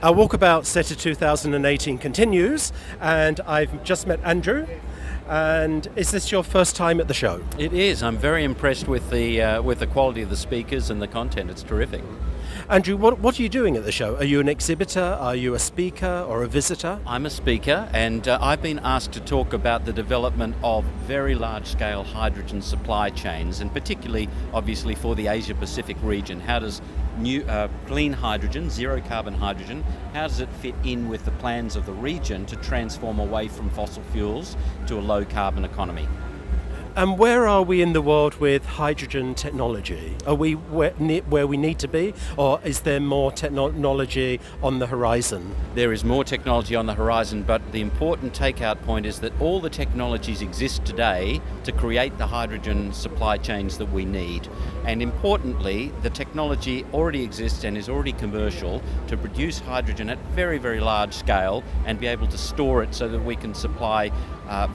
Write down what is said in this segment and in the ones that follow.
Our walkabout SETA 2018 continues, and I've just met Andrew. And is this your first time at the show? It is. I'm very impressed with the quality of the speakers and the content. It's terrific. Andrew, what are you doing at the show? Are you an exhibitor? Are you a speaker or a visitor? I'm a speaker, and I've been asked to talk about the development of very large-scale hydrogen supply chains, and particularly, obviously, for the Asia-Pacific region. How does clean hydrogen, zero-carbon hydrogen, how does it fit in with the plans of the region to transform away from fossil fuels to a low-carbon economy? And where are we in the world with hydrogen technology? Are we where we need to be, or is there more technology on the horizon? There is more technology on the horizon, but the important takeout point is that all the technologies exist today to create the hydrogen supply chains that we need. And importantly, the technology already exists and is already commercial to produce hydrogen at very, very large scale and be able to store it so that we can supply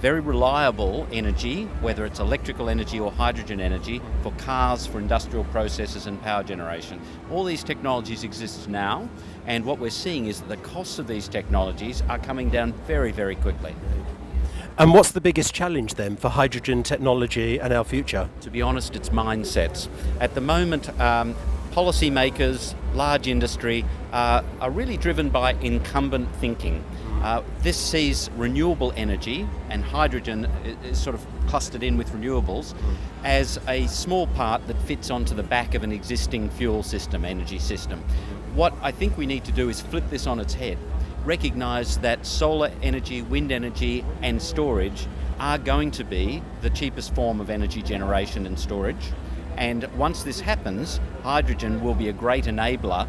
very reliable energy, whether it's electrical energy or hydrogen energy, for cars, for industrial processes and power generation. All these technologies exist now, and what we're seeing is that the costs of these technologies are coming down very, very quickly. And what's the biggest challenge then for hydrogen technology and our future? To be honest, it's mindsets. At the moment, policymakers, large industry are really driven by incumbent thinking. This sees renewable energy, and hydrogen is sort of clustered in with renewables, as a small part that fits onto the back of an existing fuel system, energy system. What I think we need to do is flip this on its head. Recognise that solar energy, wind energy and storage are going to be the cheapest form of energy generation and storage. And once this happens, hydrogen will be a great enabler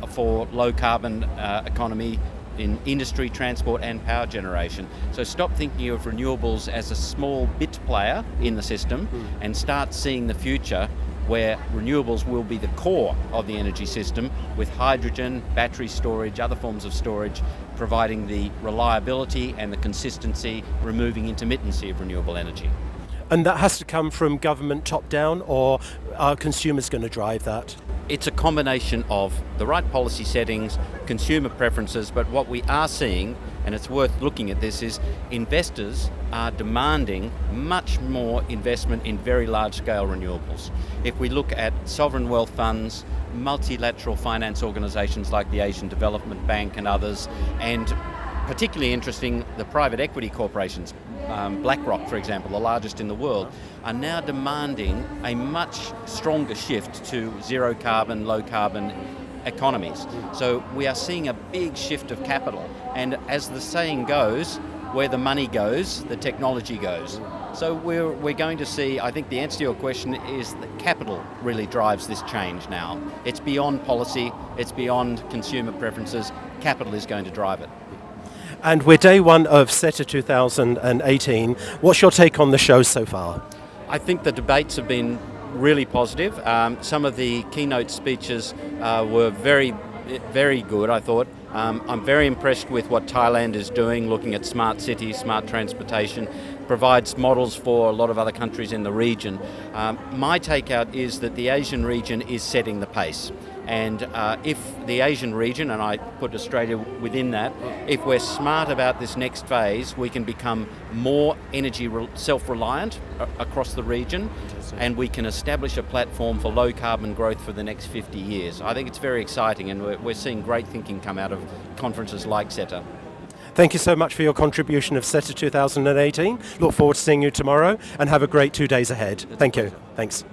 for low carbon economy in industry, transport and power generation. So stop thinking of renewables as a small bit player in the system and start seeing the future where renewables will be the core of the energy system, with hydrogen, battery storage, other forms of storage, providing the reliability and the consistency, removing intermittency of renewable energy. And that has to come from government top down, or are consumers going to drive that? It's a combination of the right policy settings, consumer preferences, but what we are seeing, and it's worth looking at this, is investors are demanding much more investment in very large-scale renewables. If we look at sovereign wealth funds, multilateral finance organisations like the Asian Development Bank and others, and particularly interesting, the private equity corporations, BlackRock, for example, the largest in the world, are now demanding a much stronger shift to zero carbon, low carbon economies. So we are seeing a big shift of capital, and as the saying goes, where the money goes, the technology goes. So we're going to see, I think the answer to your question is that capital really drives this change now. It's beyond policy, it's beyond consumer preferences, capital is going to drive it. And we're day one of SETA 2018. What's your take on the show so far? I think the debates have been really positive. Some of the keynote speeches were very, very good, I thought. I'm very impressed with what Thailand is doing, looking at smart cities, smart transportation, provides models for a lot of other countries in the region. My takeout is that the Asian region is setting the pace. And if the Asian region, and I put Australia within that, if we're smart about this next phase, we can become more energy self-reliant across the region, and we can establish a platform for low carbon growth for the next 50 years. I think it's very exciting, and we're seeing great thinking come out of conferences like SETA. Thank you so much for your contribution of SETA 2018. Look forward to seeing you tomorrow, and have a great 2 days ahead. Thank you. Thanks.